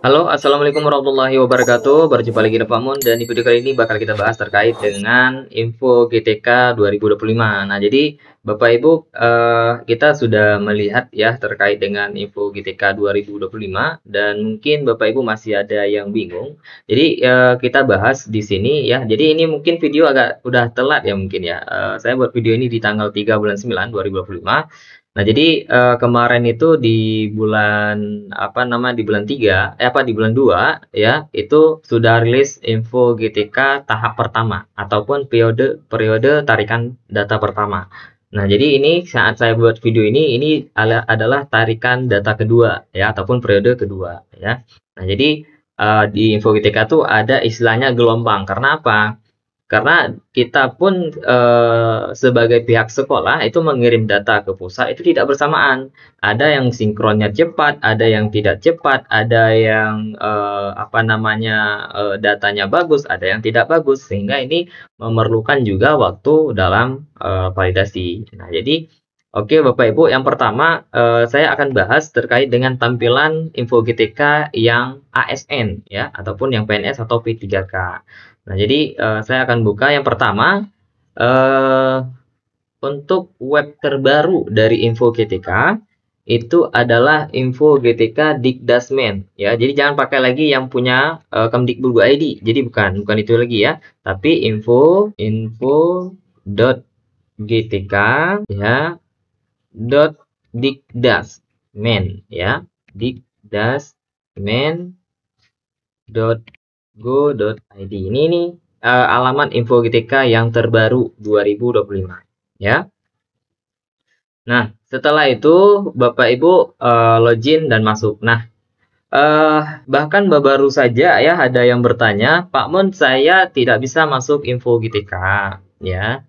Halo, assalamualaikum warahmatullahi wabarakatuh. Berjumpa lagi dengan Pak Mun, dan di video kali ini bakal kita bahas terkait dengan info GTK 2025. Nah, jadi Bapak Ibu, kita sudah melihat ya terkait dengan info GTK 2025, dan mungkin Bapak Ibu masih ada yang bingung. Jadi kita bahas di sini ya. Jadi ini mungkin video agak udah telat ya mungkin ya. Saya buat video ini di tanggal 3 bulan 9 2025. Nah, jadi kemarin itu di bulan di bulan 3, di bulan 2 ya, itu sudah rilis info GTK tahap pertama ataupun periode periode tarikan data pertama. Nah, jadi ini saat saya buat video ini adalah tarikan data kedua ya ataupun periode kedua ya. Nah, jadi di info GTK tuh ada istilahnya gelombang. Karena apa? Karena kita pun sebagai pihak sekolah itu mengirim data ke pusat itu tidak bersamaan. Ada yang sinkronnya cepat, ada yang tidak cepat, ada yang datanya bagus, ada yang tidak bagus, sehingga ini memerlukan juga waktu dalam validasi. Nah, jadi oke Bapak Ibu, yang pertama saya akan bahas terkait dengan tampilan info GTK yang ASN ya ataupun yang PNS atau P3K. Nah, jadi saya akan buka yang pertama untuk web terbaru dari info GTK itu adalah info GTK Dikdasmen ya. Jadi jangan pakai lagi yang punya Kemdikbud.id. Jadi bukan itu lagi ya, tapi info.gtk ya .dikdasmen ya, dikdasmen.go.id. Ini nih alamat info GTK yang terbaru 2025 ya. Nah, setelah itu Bapak Ibu login dan masuk. Nah, bahkan baru saja ya ada yang bertanya, Pak Mun, saya tidak bisa masuk info GTK ya.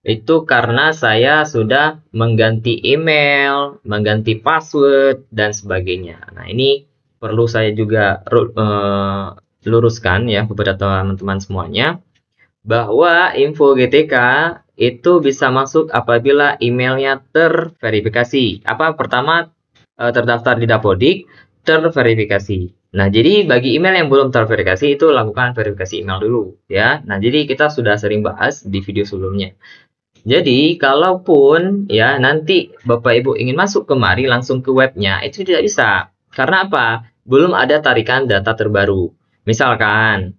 Itu karena saya sudah mengganti email, mengganti password, dan sebagainya. Nah, ini perlu saya juga luruskan ya kepada teman-teman semuanya, bahwa info GTK itu bisa masuk apabila emailnya terverifikasi. Pertama, terdaftar di Dapodik, terverifikasi. Nah, jadi bagi email yang belum terverifikasi itu lakukan verifikasi email dulu ya. Nah, jadi kita sudah sering bahas di video sebelumnya. Jadi, kalaupun ya nanti Bapak Ibu ingin masuk kemari langsung ke webnya, itu tidak bisa. Karena apa? Belum ada tarikan data terbaru. Misalkan,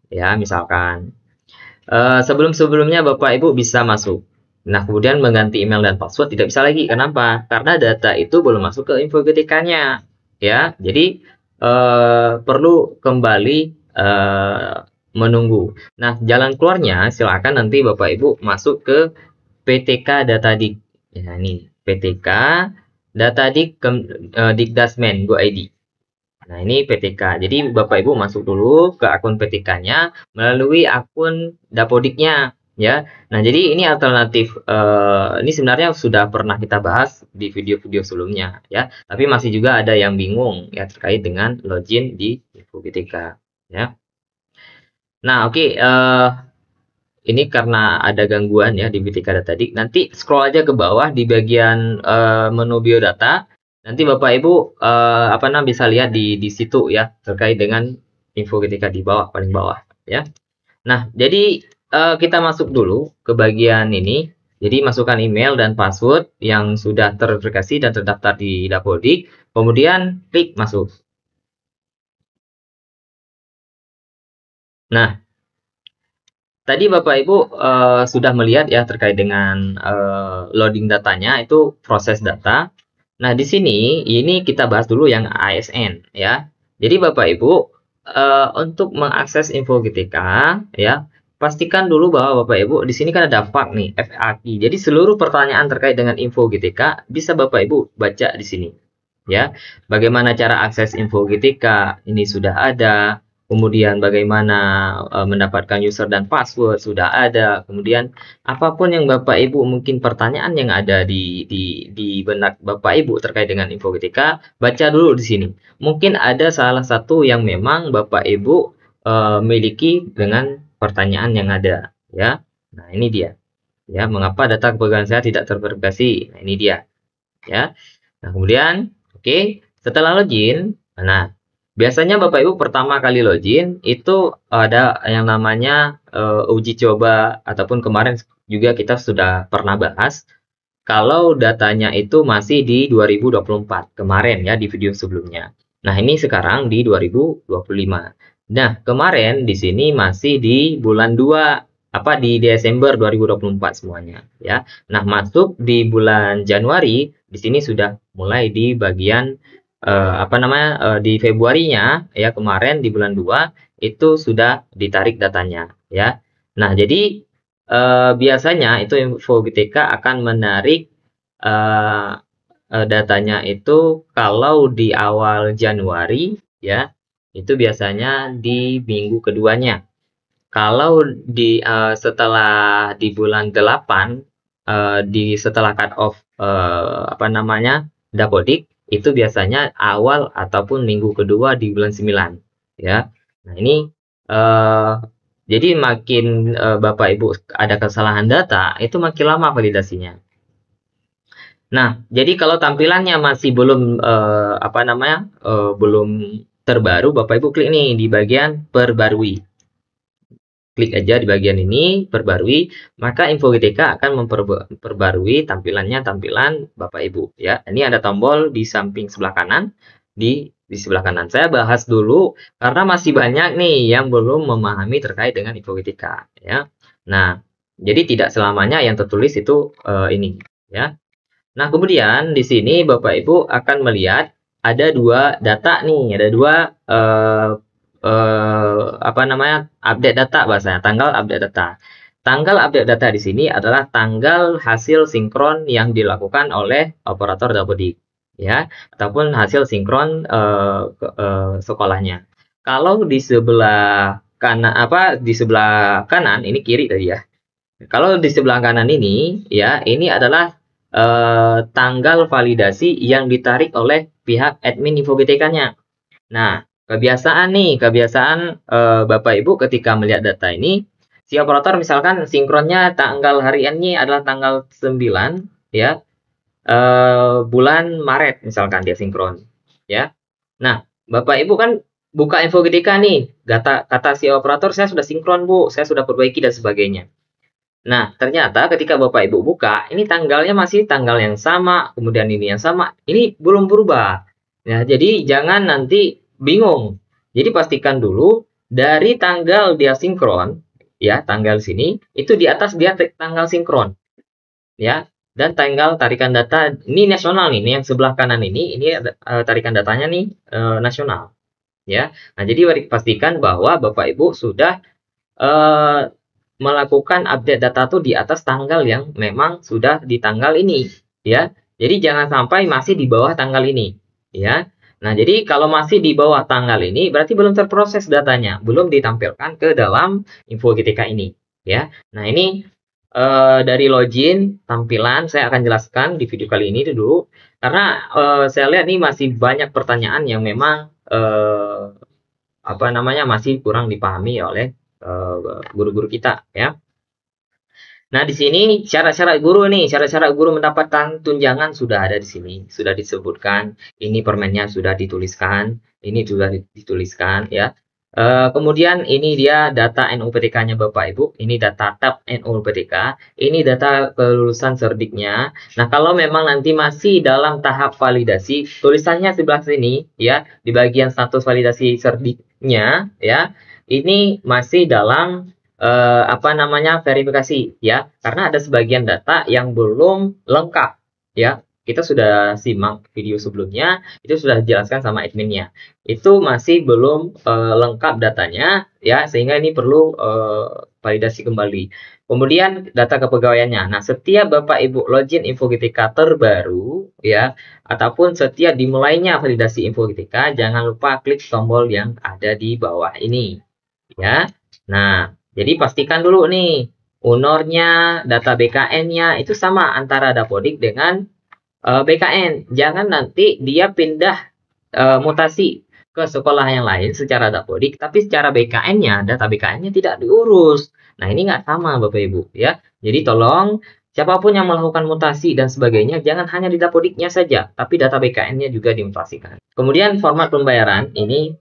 sebelum-sebelumnya Bapak Ibu bisa masuk. Nah, kemudian mengganti email dan password tidak bisa lagi. Kenapa? Karena data itu belum masuk ke info GTK-nya. Ya, jadi perlu kembali menunggu. Nah, jalan keluarnya silakan nanti Bapak Ibu masuk ke PTK Datadik. Ya, ini PTK Datadik Dikdasmen Go.id. Nah, ini PTK. Jadi Bapak Ibu masuk dulu ke akun PTK-nya melalui akun Dapodiknya ya. Nah, jadi ini alternatif ini sebenarnya sudah pernah kita bahas di video-video sebelumnya ya. Tapi masih juga ada yang bingung ya terkait dengan login di info PTK ya. Nah, oke, ini karena ada gangguan ya di BTK tadi. Nanti scroll aja ke bawah di bagian menu biodata. Nanti Bapak Ibu bisa lihat di situ ya terkait dengan info GTK di bawah, paling bawah ya. Nah, jadi kita masuk dulu ke bagian ini. Jadi masukkan email dan password yang sudah terverifikasi dan terdaftar di Dapodik. Kemudian klik masuk. Nah, tadi Bapak Ibu sudah melihat ya terkait dengan loading datanya, itu proses data. Nah, di sini ini kita bahas dulu yang ASN ya. Jadi Bapak Ibu untuk mengakses info GTK ya, pastikan dulu bahwa Bapak Ibu di sini kan ada FAQ nih, FAQ. Jadi seluruh pertanyaan terkait dengan info GTK bisa Bapak Ibu baca di sini ya. Bagaimana cara akses info GTK? Ini sudah ada. Kemudian bagaimana mendapatkan user dan password sudah ada. Kemudian apapun yang Bapak Ibu mungkin pertanyaan yang ada di benak Bapak Ibu terkait dengan info GTK, baca dulu di sini. Mungkin ada salah satu yang memang Bapak Ibu miliki dengan pertanyaan yang ada ya. Nah, ini dia. Ya, mengapa data kepegangan saya tidak terverifikasi? Nah, ini dia. Ya. Nah, kemudian oke, setelah login, nah Biasanya Bapak Ibu pertama kali login itu ada yang namanya uji coba, ataupun kemarin juga kita sudah pernah bahas kalau datanya itu masih di 2024 kemarin ya, di video sebelumnya. Nah, ini sekarang di 2025. Nah, kemarin di sini masih di bulan 2, di Desember 2024 semuanya ya. Nah, masuk di bulan Januari, di sini sudah mulai di bagian di Februarinya ya, kemarin di bulan 2 itu sudah ditarik datanya ya. Nah, jadi biasanya itu Info GTK akan menarik datanya itu kalau di awal Januari ya, itu biasanya di minggu keduanya. Kalau setelah di bulan 8, setelah cut off Dapodik, itu biasanya awal ataupun minggu kedua di bulan 9 ya. Nah, ini jadi makin Bapak Ibu ada kesalahan data, itu makin lama validasinya. Nah, jadi kalau tampilannya masih belum belum terbaru, Bapak Ibu klik nih di bagian perbarui. Klik aja di bagian ini, perbarui, maka Info GTK akan memperbarui tampilan Bapak Ibu ya. Ini ada tombol di samping sebelah kanan, di sebelah kanan. Saya bahas dulu karena masih banyak nih yang belum memahami terkait dengan Info GTK ya. Nah, jadi tidak selamanya yang tertulis itu ini ya. Nah, kemudian di sini Bapak Ibu akan melihat ada dua data nih, ada dua update data bahasanya, tanggal update data. Tanggal update data di sini adalah tanggal hasil sinkron yang dilakukan oleh operator Dapodik ya, ataupun hasil sinkron sekolahnya. Kalau di sebelah kanan ini kiri tadi ya. Kalau di sebelah kanan ini ya, ini adalah tanggal validasi yang ditarik oleh pihak admin Info GTK-nya. Nah, kebiasaan Bapak Ibu ketika melihat data ini, si operator misalkan sinkronnya tanggal hariannya adalah tanggal 9 ya, bulan Maret misalkan dia sinkron ya. Nah, Bapak Ibu kan buka Info GTK nih, kata si operator, saya sudah sinkron Bu, saya sudah perbaiki dan sebagainya. Nah, ternyata ketika Bapak Ibu buka, ini tanggalnya masih tanggal yang sama, kemudian ini yang sama, ini belum berubah. Nah, jadi jangan nanti bingung. Jadi pastikan dulu dari tanggal dia sinkron, ya, tanggal sini, itu di atas dia tanggal sinkron. Ya, dan tanggal tarikan data, ini nasional nih, ini yang sebelah kanan ini tarikan datanya nih nasional. Ya, nah jadi pastikan bahwa Bapak Ibu sudah melakukan update data tuh di atas tanggal yang memang sudah di tanggal ini ya. Jadi jangan sampai masih di bawah tanggal ini ya. Nah, jadi kalau masih di bawah tanggal ini berarti belum terproses datanya, belum ditampilkan ke dalam Info GTK ini ya. Nah, ini dari login tampilan saya akan jelaskan di video kali ini dulu karena saya lihat ini masih banyak pertanyaan yang memang masih kurang dipahami oleh guru-guru kita ya. Nah, di sini syarat-syarat guru mendapatkan tunjangan sudah ada di sini, sudah disebutkan. Ini permennya sudah dituliskan, ini sudah dituliskan ya. Kemudian ini dia data NUPTK-nya Bapak Ibu, ini data tab NUPTK, ini data kelulusan serdiknya. Nah, kalau memang nanti masih dalam tahap validasi, tulisannya sebelah sini ya, di bagian status validasi serdiknya ya. Ini masih dalam verifikasi ya, karena ada sebagian data yang belum lengkap ya. Kita sudah simak video sebelumnya, itu sudah dijelaskan sama adminnya. Itu masih belum lengkap datanya ya, sehingga ini perlu validasi kembali. Kemudian data kepegawaiannya. Nah, setiap Bapak Ibu login Info GTK terbaru ya, ataupun setiap dimulainya validasi Info GTK, jangan lupa klik tombol yang ada di bawah ini ya. Nah, jadi pastikan dulu nih UNOR-nya, data BKN-nya itu sama antara Dapodik dengan BKN. Jangan nanti dia pindah mutasi ke sekolah yang lain secara Dapodik, tapi secara BKN-nya, data BKN-nya tidak diurus. Nah, ini nggak sama Bapak Ibu ya. Jadi tolong siapapun yang melakukan mutasi dan sebagainya, jangan hanya di Dapodiknya saja, tapi data BKN-nya juga dimutasikan. Kemudian format pembayaran, ini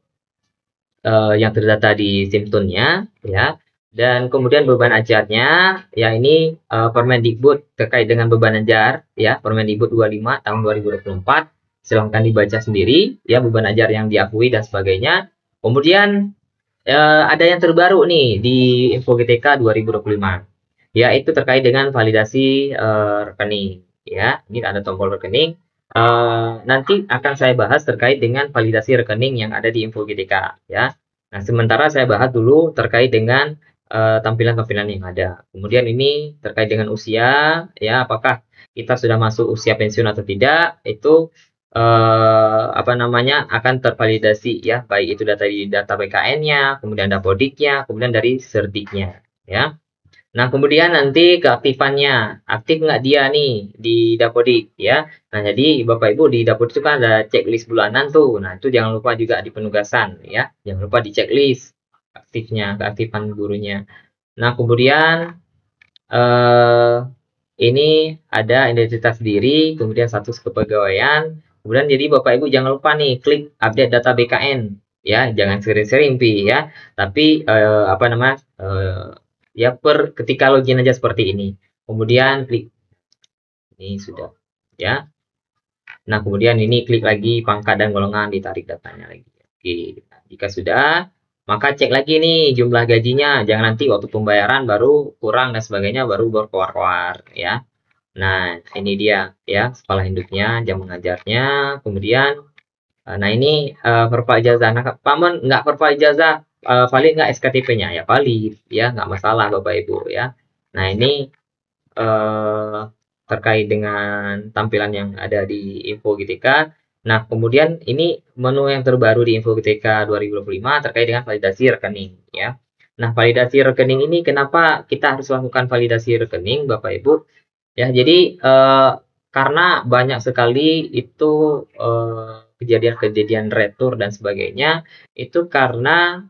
yang terdata di Simtunnya, ya. Dan kemudian beban ajarnya, ya ini Permendikbud terkait dengan beban ajar, ya Permendikbud 25 tahun 2024. Silahkan dibaca sendiri, ya beban ajar yang diakui dan sebagainya. Kemudian ada yang terbaru nih di Info GTK 2025, yaitu terkait dengan validasi rekening. Ya, ini ada tombol rekening. Nanti akan saya bahas terkait dengan validasi rekening yang ada di Info GTK. Ya, nah sementara saya bahas dulu terkait dengan tampilan-tampilan yang ada. Kemudian ini terkait dengan usia, ya apakah kita sudah masuk usia pensiun atau tidak, itu apa namanya akan tervalidasi ya, baik itu data di data BKN-nya, kemudian Dapodiknya, kemudian dari Serdiknya, ya. Nah, kemudian nanti keaktifannya, aktif nggak dia nih di Dapodik, ya. Nah, jadi Bapak Ibu di Dapodik itu kan ada checklist bulanan tuh. Nah, itu jangan lupa juga di penugasan, ya. Jangan lupa di checklist aktifnya, keaktifan gurunya. Nah, kemudian eh, ini ada identitas diri, kemudian status kepegawaian. Kemudian jadi Bapak Ibu jangan lupa nih klik update data BKN, ya. Jangan sering-sering pi ya. Tapi apa namanya? Ya ketika login aja seperti ini. Kemudian klik ini sudah, ya. Nah, kemudian ini klik lagi pangkat dan golongan, ditarik datanya lagi. Oke, jika sudah, maka cek lagi nih jumlah gajinya. Jangan nanti waktu pembayaran baru kurang dan sebagainya baru berkeluar-keluar, ya. Nah, ini dia ya, sekolah induknya, jam mengajarnya, kemudian nah ini verify ijazah. Nah, Paman nggak verify ijazah, valid nggak SKTP-nya? Ya valid, ya nggak masalah Bapak Ibu ya. Nah ini eh, terkait dengan tampilan yang ada di Info GTK. Nah, kemudian ini menu yang terbaru di Info GTK 2025 terkait dengan validasi rekening ya. Nah, validasi rekening ini kenapa kita harus lakukan validasi rekening Bapak Ibu? Ya, jadi karena banyak sekali itu kejadian-kejadian retur dan sebagainya itu karena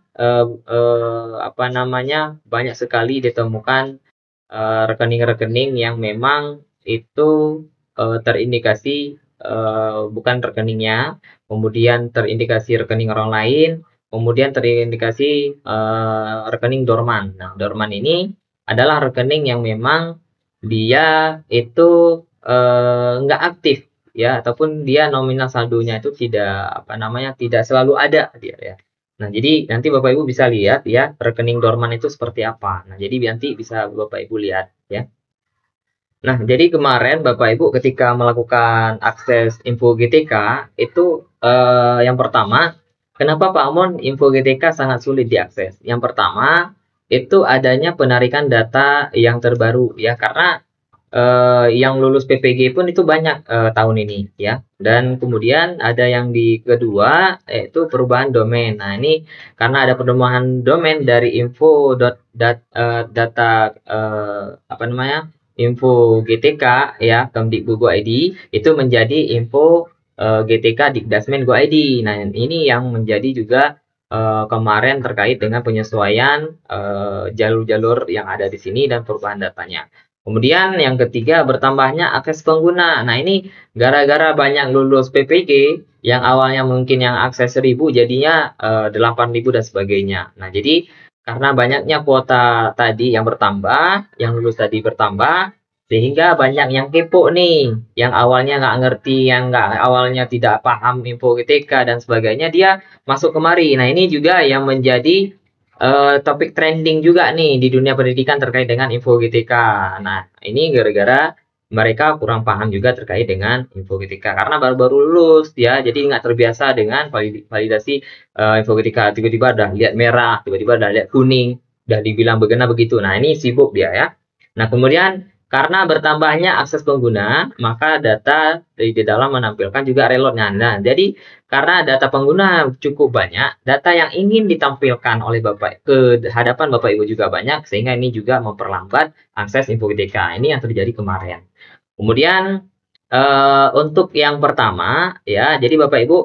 apa namanya banyak sekali ditemukan rekening-rekening yang memang itu terindikasi bukan rekeningnya, kemudian terindikasi rekening orang lain, kemudian terindikasi rekening dorman. Nah, dorman ini adalah rekening yang memang dia itu nggak aktif ya, ataupun dia nominal saldonya itu tidak apa namanya tidak selalu ada dia ya. Nah, jadi nanti Bapak Ibu bisa lihat ya rekening dorman itu seperti apa. Nah, jadi nanti bisa Bapak Ibu lihat ya. Nah, jadi kemarin Bapak Ibu ketika melakukan akses info GTK itu yang pertama, kenapa Pak Amon info GTK sangat sulit diakses? Yang pertama, itu adanya penarikan data yang terbaru ya, karena yang lulus PPG pun itu banyak tahun ini ya. Dan kemudian ada yang di kedua yaitu perubahan domain. Nah, ini karena ada perubahan domain dari data apa namanya? Info GTK ya Kemdikbud.go.id itu menjadi info GTK Dikdasmen.go.id. Nah, ini yang menjadi juga kemarin terkait dengan penyesuaian jalur-jalur yang ada di sini dan perubahan datanya. Kemudian yang ketiga bertambahnya akses pengguna. Nah, ini gara-gara banyak lulus PPG yang awalnya mungkin yang akses 1000 jadinya 8000 dan sebagainya. Nah, jadi karena banyaknya kuota tadi yang bertambah, yang lulus tadi bertambah, sehingga banyak yang kepo nih, yang awalnya nggak ngerti, yang nggak awalnya tidak paham info GTK dan sebagainya, dia masuk kemari. Nah, ini juga yang menjadi topik trending juga nih di dunia pendidikan terkait dengan info GTK. Nah, ini gara-gara mereka kurang paham juga terkait dengan info GTK karena baru-baru lulus ya, jadi nggak terbiasa dengan validasi info GTK. Tiba-tiba udah lihat merah, tiba-tiba udah lihat kuning, udah dibilang begana begitu. Nah, ini sibuk dia ya. Nah, kemudian karena bertambahnya akses pengguna, maka data di dalam menampilkan juga reloadnya. Nah, jadi karena data pengguna cukup banyak, data yang ingin ditampilkan oleh Bapak ke hadapan Bapak Ibu juga banyak, sehingga ini juga memperlambat akses info GTK. Ini yang terjadi kemarin. Kemudian untuk yang pertama ya, jadi Bapak Ibu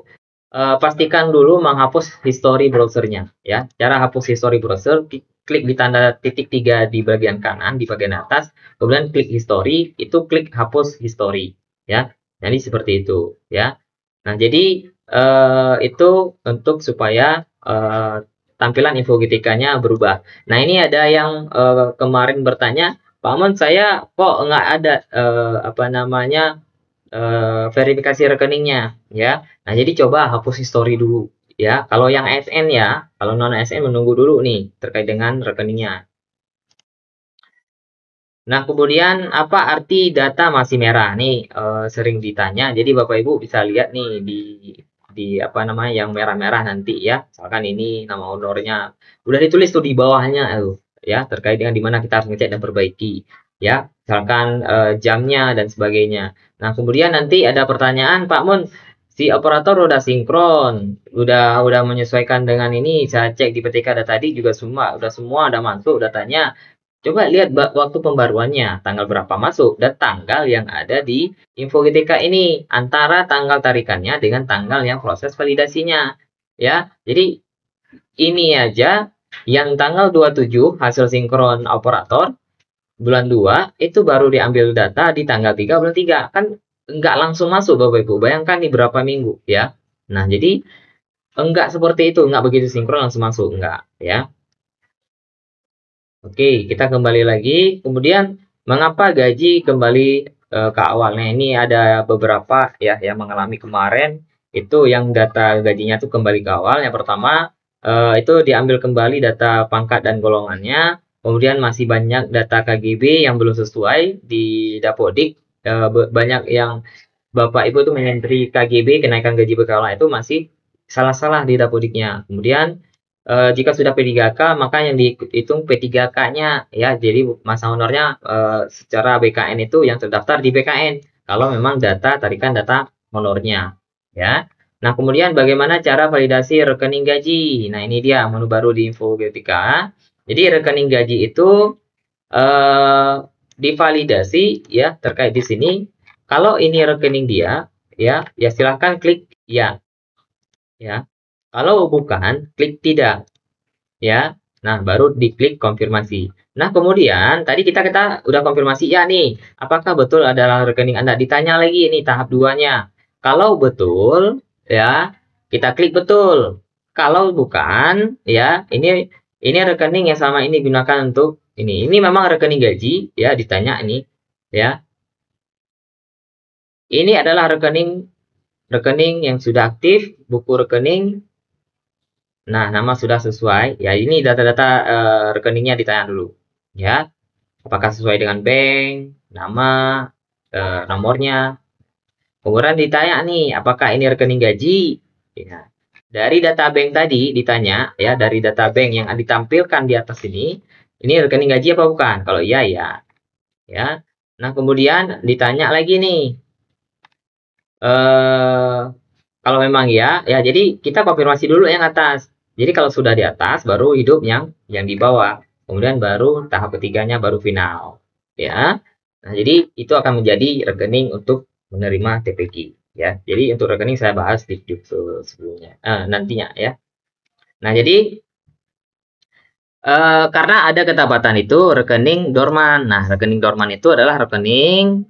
pastikan dulu menghapus history browsernya ya. Cara hapus history browser, klik di tanda titik 3 di bagian kanan di bagian atas, kemudian klik history, itu klik hapus history ya. Jadi seperti itu ya. Nah, jadi itu untuk supaya tampilan info GTK-nya berubah. Nah, ini ada yang kemarin bertanya, Pak Mon, saya kok nggak ada apa namanya verifikasi rekeningnya, ya. Nah, jadi coba hapus history dulu, ya. Kalau yang ASN ya, kalau non ASN menunggu dulu nih terkait dengan rekeningnya. Nah, kemudian apa arti data masih merah? Nih sering ditanya. Jadi Bapak Ibu bisa lihat nih di apa namanya yang merah-merah nanti ya. Misalkan ini nama honornya udah ditulis tuh di bawahnya ya terkait dengan dimana kita harus ngecek dan perbaiki ya. Misalkan jamnya dan sebagainya. Nah, kemudian nanti ada pertanyaan, Pak Mun, si operator udah sinkron, udah menyesuaikan dengan ini. Saya cek di PTK data tadi juga semua udah masuk datanya. Coba lihat waktu pembaruannya, tanggal berapa masuk, dan tanggal yang ada di info GTK ini, antara tanggal tarikannya dengan tanggal yang proses validasinya. Ya, jadi ini aja yang tanggal 27 hasil sinkron operator, bulan 2, itu baru diambil data di tanggal 3 bulan 3. Kan nggak langsung masuk Bapak Ibu, bayangkan nih berapa minggu ya. Nah, jadi enggak seperti itu, enggak begitu sinkron langsung masuk, enggak ya. Oke, kita kembali lagi. Kemudian, mengapa gaji kembali ke awal? Nah, ini ada beberapa ya yang mengalami kemarin itu yang data gajinya tuh kembali ke awal. Yang pertama itu diambil kembali data pangkat dan golongannya. Kemudian masih banyak data KGB yang belum sesuai di Dapodik. Banyak yang Bapak Ibu tuh mengentri KGB kenaikan gaji berkala itu masih salah-salah di Dapodiknya. Kemudian jika sudah P3K maka yang dihitung P3K-nya ya. Jadi masa honornya secara BKN itu yang terdaftar di BKN kalau memang data tarikan data honornya ya. Nah, kemudian bagaimana cara validasi rekening gaji? Nah, ini dia menu baru di info GTK. Jadi rekening gaji itu divalidasi ya terkait di sini. Kalau ini rekening dia ya silahkan klik ya. Kalau bukan, klik tidak ya. Nah, baru diklik konfirmasi. Nah, kemudian tadi kita udah konfirmasi ya nih, apakah betul adalah rekening Anda? Ditanya lagi ini tahap 2-nya. Kalau betul ya, kita klik betul. Kalau bukan ya, ini rekening yang selama ini digunakan untuk ini. Ini memang rekening gaji ya, ditanya ini ya. Ini adalah rekening yang sudah aktif, buku rekening. Nah, nama sudah sesuai. Ya, ini data-data rekeningnya ditanya dulu. Ya, apakah sesuai dengan bank, nama, nomornya. Kemudian ditanya nih, apakah ini rekening gaji? Ya. Dari data bank tadi ditanya, ya, dari data bank yang ditampilkan di atas ini rekening gaji apa bukan? Kalau iya, ya. Ya. Nah, kemudian ditanya lagi nih, kalau memang ya, jadi kita konfirmasi dulu yang atas. Jadi kalau sudah di atas, baru hidup yang di bawah. Kemudian baru tahap ketiganya baru final. Ya. Nah, jadi itu akan menjadi rekening untuk menerima TPQ. Ya. Jadi untuk rekening saya bahas di video sebelumnya, nantinya ya. Nah, jadi karena ada ketepatan itu rekening dorman. Nah, rekening dorman itu adalah rekening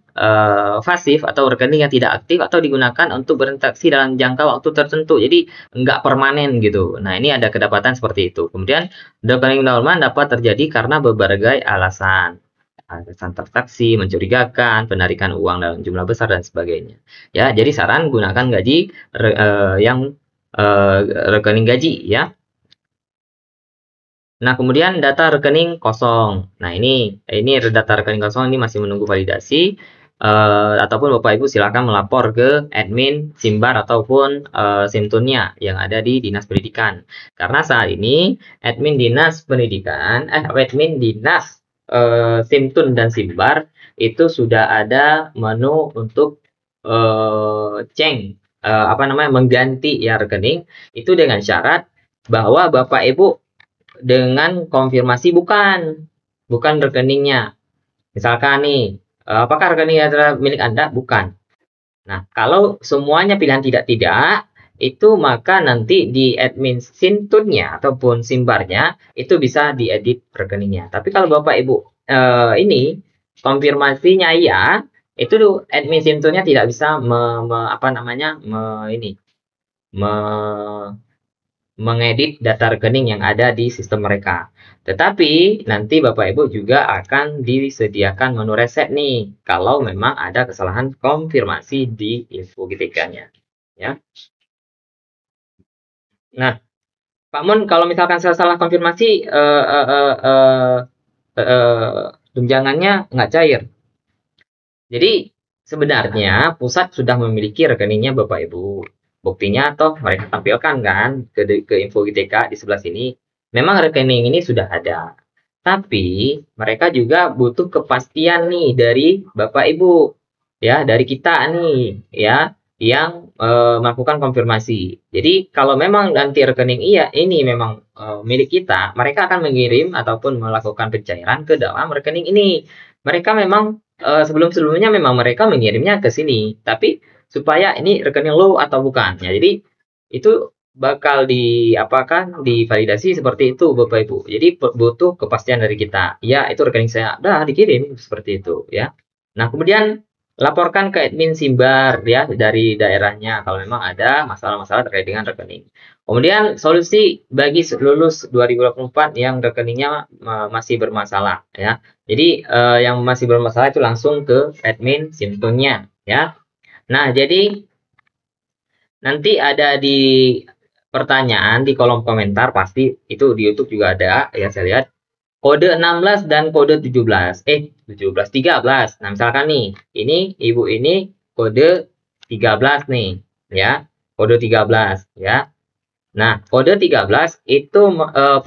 pasif atau rekening yang tidak aktif atau digunakan untuk berinteraksi dalam jangka waktu tertentu. Jadi nggak permanen gitu. Nah, ini ada kedapatan seperti itu. Kemudian rekening dorman dapat terjadi karena berbagai alasan. Alasan transaksi, mencurigakan, penarikan uang dalam jumlah besar dan sebagainya. Ya, jadi saran gunakan gaji yang rekening gaji ya. Nah, kemudian data rekening kosong. Nah, ini data rekening kosong ini masih menunggu validasi. Ataupun Bapak Ibu silakan melapor ke admin Simbar ataupun Simtunnya yang ada di Dinas Pendidikan. Karena saat ini admin Dinas Pendidikan, admin Dinas Simtun dan Simbar itu sudah ada menu untuk mengganti ya rekening itu dengan syarat bahwa Bapak Ibu dengan konfirmasi bukan rekeningnya. Misalkan nih, apakah rekening adalah milik Anda? Bukan. Nah, kalau semuanya pilihan tidak, itu maka nanti di admin Sintunnya ataupun Simbarnya itu bisa diedit rekeningnya. Tapi kalau Bapak Ibu ini konfirmasinya ya, itu admin Sintunnya tidak bisa mengedit data rekening yang ada di sistem mereka. Tetapi nanti Bapak Ibu juga akan disediakan menu reset nih kalau memang ada kesalahan konfirmasi di info GTK-nya. Ya. Nah, Pak Mun, kalau misalkan salah konfirmasi tunjangannya nggak cair. Jadi sebenarnya pusat sudah memiliki rekeningnya Bapak Ibu. Buktinya toh mereka tampilkan kan ke info GTK di sebelah sini. Memang rekening ini sudah ada. Tapi mereka juga butuh kepastian nih dari Bapak Ibu. Ya, dari kita nih ya yang melakukan konfirmasi. Jadi kalau memang nanti rekening iya ini memang milik kita, mereka akan mengirim ataupun melakukan pencairan ke dalam rekening ini. Mereka memang sebelum-sebelumnya memang mereka mengirimnya ke sini, tapi supaya ini rekening lo atau bukan. Ya, jadi itu bakal divalidasi seperti itu Bapak Ibu. Jadi butuh kepastian dari kita. Ya, itu rekening saya. Udah dikirim seperti itu ya. Nah, kemudian laporkan ke admin Simbar ya dari daerahnya kalau memang ada masalah-masalah terkait dengan rekening. Kemudian solusi bagi lulus 2024 yang rekeningnya masih bermasalah ya. Jadi yang masih bermasalah itu langsung ke admin Simtonnya ya. Nah, jadi nanti ada di pertanyaan di kolom komentar pasti itu di YouTube juga ada ya saya lihat kode 16 dan kode 17. 17 13. Nah, misalkan nih, ini ibu ini kode 13 nih ya. Kode 13 ya. Nah, kode 13 itu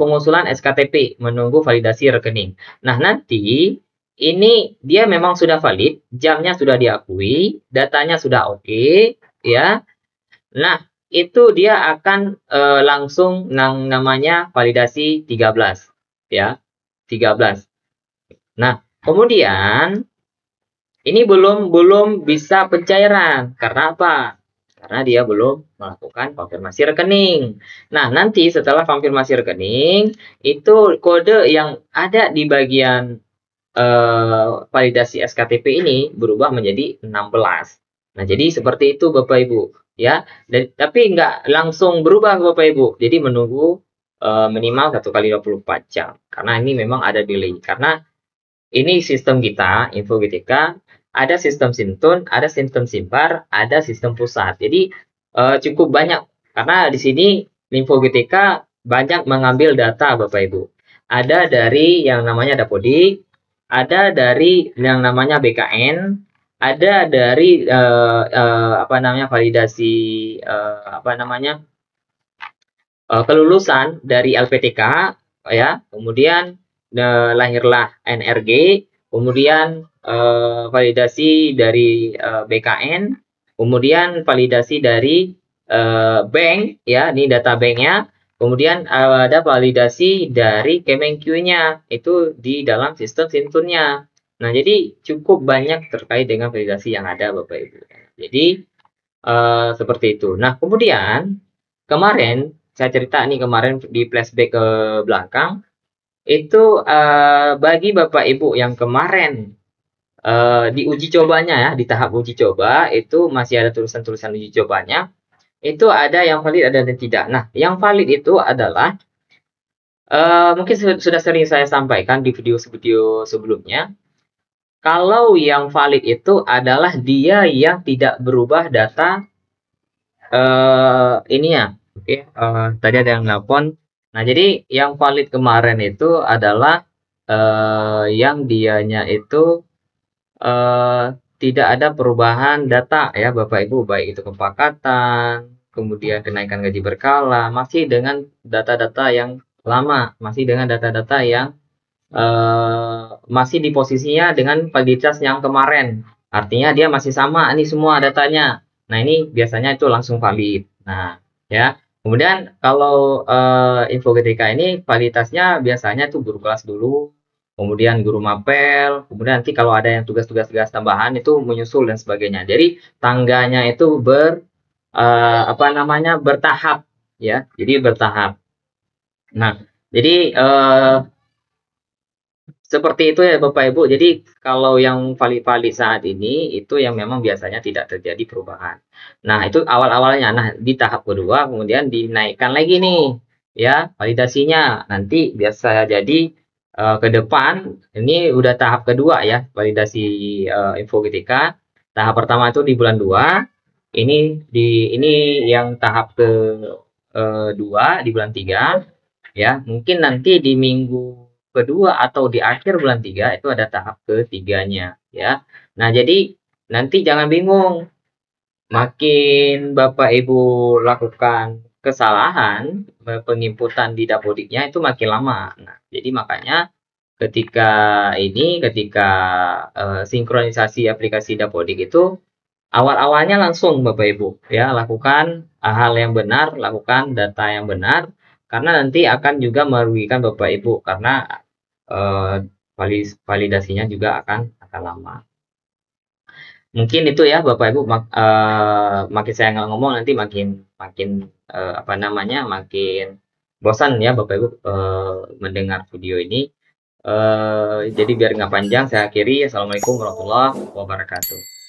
pengusulan SKTP menunggu validasi rekening. Nah, nanti ini dia memang sudah valid, jamnya sudah diakui, datanya sudah oke ya. Nah, itu dia akan langsung namanya validasi 13 ya. 13. Nah, kemudian ini belum bisa pencairan. Karena apa? Karena dia belum melakukan konfirmasi rekening. Nah, nanti setelah konfirmasi rekening, itu kode yang ada di bagian validasi SKTP ini berubah menjadi 16. Nah, jadi seperti itu Bapak Ibu ya. Tapi nggak langsung berubah Bapak Ibu. Jadi menunggu minimal 1 kali 24 jam. Karena ini memang ada delay. Karena ini sistem kita, info GTK, ada sistem Sintun, ada sistem Simbar, ada sistem pusat. Jadi cukup banyak karena di sini info GTK banyak mengambil data Bapak Ibu. Ada dari yang namanya Dapodik, ada dari yang namanya BKN, ada dari validasi kelulusan dari LPTK ya, kemudian lahirlah NRG, kemudian validasi dari BKN, kemudian validasi dari bank ya, ini data banknya, kemudian ada validasi dari Kemenkyu-nya itu di dalam sistem Sintunnya. Nah, jadi cukup banyak terkait dengan validasi yang ada Bapak Ibu. Jadi seperti itu. Nah, kemudian kemarin saya cerita nih kemarin di flashback ke belakang itu bagi Bapak Ibu yang kemarin di uji cobanya ya, di tahap uji coba itu masih ada tulisan-tulisan uji cobanya, itu ada yang valid ada yang tidak. Nah, yang valid itu adalah mungkin sudah sering saya sampaikan di video-video sebelumnya. Kalau yang valid itu adalah dia yang tidak berubah data ini ya. Oke, tadi ada yang nelpon. Nah, jadi yang valid kemarin itu adalah yang dianya itu tidak ada perubahan data ya Bapak Ibu, baik itu kepakatan, kemudian kenaikan gaji berkala, masih dengan data-data yang lama, masih dengan data-data yang masih di posisinya dengan validitas yang kemarin. Artinya dia masih sama ini semua datanya. Nah, ini biasanya itu langsung valid. Nah, ya. Kemudian kalau info GTK ini validitasnya biasanya tuh guru kelas dulu, kemudian guru mapel, kemudian nanti kalau ada yang tugas-tugas tambahan itu menyusul dan sebagainya. Jadi tangganya itu bertahap ya. Jadi bertahap. Nah, jadi Seperti itu ya Bapak Ibu. Jadi kalau yang valid-valid saat ini itu yang memang biasanya tidak terjadi perubahan. Nah, itu awal-awalnya. Nah, di tahap kedua kemudian dinaikkan lagi nih ya validasinya. Nanti biasa jadi ke depan ini udah tahap kedua ya validasi info GTK. Tahap pertama itu di bulan 2. Ini yang tahap kedua di bulan 3 ya. Mungkin nanti di minggu kedua atau di akhir bulan 3 itu ada tahap ketiganya ya. Nah, jadi nanti jangan bingung, makin Bapak Ibu lakukan kesalahan penginputan di Dapodiknya itu makin lama. Nah, jadi makanya ketika sinkronisasi aplikasi Dapodik itu awal-awalnya langsung Bapak Ibu ya lakukan hal yang benar, lakukan data yang benar, karena nanti akan juga merugikan Bapak Ibu karena eh, validasinya juga akan lama. Mungkin itu ya Bapak Ibu, makin saya nggak ngomong nanti makin makin apa namanya makin bosan ya Bapak Ibu mendengar video ini. Jadi biar nggak panjang saya akhiri. Assalamualaikum warahmatullahi wabarakatuh.